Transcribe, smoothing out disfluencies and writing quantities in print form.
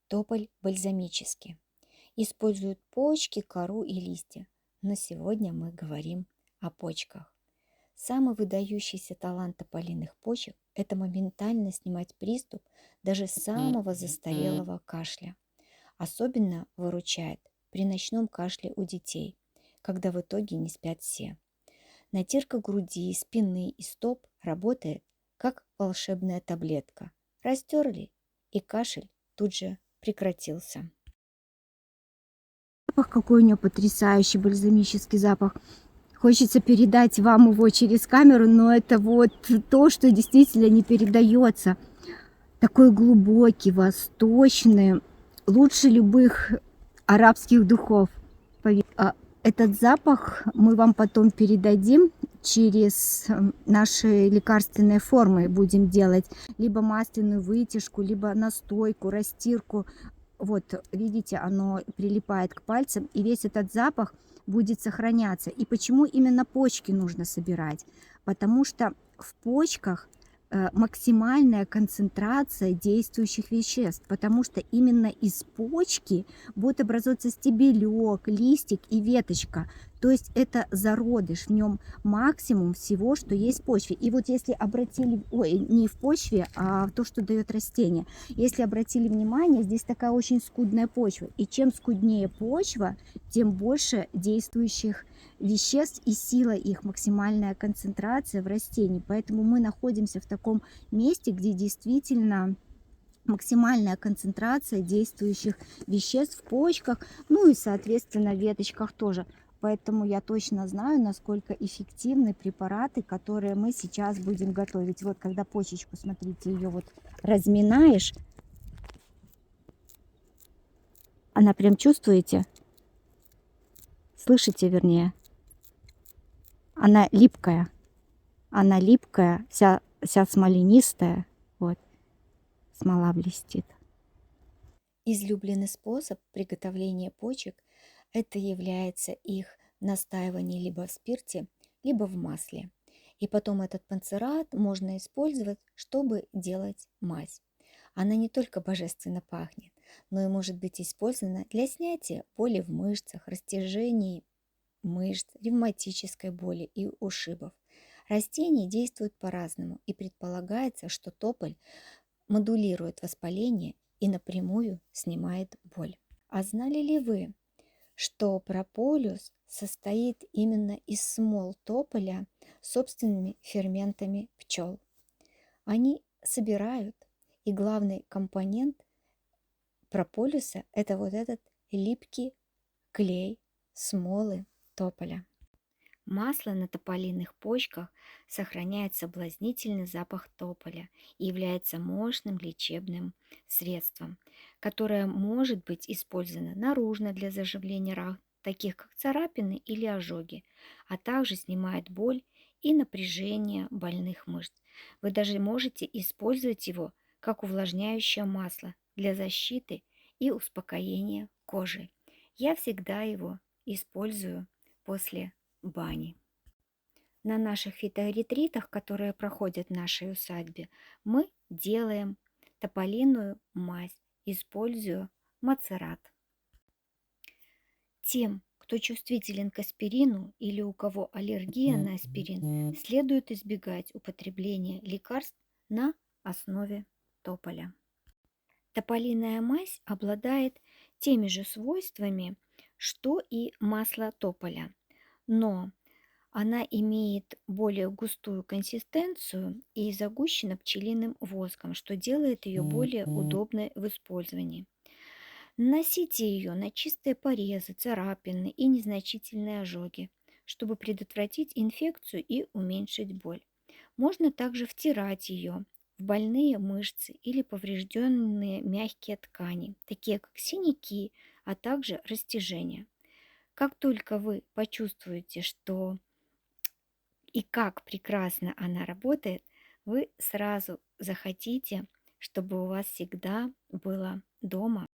Тополь бальзамический. Используют почки, кору и листья. Но сегодня мы говорим о почках. Самый выдающийся талант тополиных почек – это моментально снимать приступ даже самого застарелого кашля. Особенно выручает при ночном кашле у детей, когда в итоге не спят все. Натирка груди, спины и стоп работает как волшебная таблетка. Растерли, и кашель тут же прекратился. Запах какой у нее потрясающий, бальзамический запах. Хочется передать вам его через камеру, но это вот то, что действительно не передается. Такой глубокий, восточный, лучше любых арабских духов. Этот запах мы вам потом передадим через наши лекарственные формы. Будем делать либо масляную вытяжку, либо настойку, растирку. Вот, видите, оно прилипает к пальцам, и весь этот запах будет сохраняться. И почему именно почки нужно собирать? Потому что в почках максимальная концентрация действующих веществ, потому что именно из почки будет образовываться стебелек, листик и веточка. То есть это зародыш, в нем максимум всего, что есть в почве. И вот если обратили, не в почве, а в то, что дает растение. Если обратили внимание, здесь такая очень скудная почва. И чем скуднее почва, тем больше действующих веществ и сила их, максимальная концентрация в растении. Поэтому мы находимся в таком месте, где действительно максимальная концентрация действующих веществ в почках, ну и, соответственно, в веточках тоже. Поэтому я точно знаю, насколько эффективны препараты, которые мы сейчас будем готовить. Вот когда почечку, смотрите, ее вот разминаешь, она прям чувствуете, слышите, вернее, она липкая, вся смоленистая, вот, смола блестит. Излюбленный способ приготовления почек – это является их настаивание либо в спирте, либо в масле. И потом этот панцерат можно использовать, чтобы делать мазь. Она не только божественно пахнет, но и может быть использована для снятия боли в мышцах, растяжений мышц, ревматической боли и ушибов. Растения действуют по-разному, и предполагается, что тополь модулирует воспаление и напрямую снимает боль. А знали ли вы, что прополис состоит именно из смол тополя собственными ферментами пчел? Они собирают, и главный компонент прополиса – это вот этот липкий клей смолы тополя. Масло на тополиных почках сохраняет соблазнительный запах тополя и является мощным лечебным средством, которое может быть использовано наружно для заживления ран, таких как царапины или ожоги, а также снимает боль и напряжение больных мышц. Вы даже можете использовать его как увлажняющее масло для защиты и успокоения кожи. Я всегда его использую после бани. На наших фиторетритах, которые проходят в нашей усадьбе, мы делаем тополиную мазь, используя мацерат. Тем, кто чувствителен к аспирину или у кого аллергия на аспирин, следует избегать употребления лекарств на основе тополя. Тополиная мазь обладает теми же свойствами, что и масло тополя, но она имеет более густую консистенцию и загущена пчелиным воском, что делает ее более удобной в использовании. Наносите ее на чистые порезы, царапины и незначительные ожоги, чтобы предотвратить инфекцию и уменьшить боль. Можно также втирать ее в больные мышцы или поврежденные мягкие ткани, такие как синяки, а также растяжения. Как только вы почувствуете, что и как прекрасно она работает, вы сразу захотите, чтобы у вас всегда было дома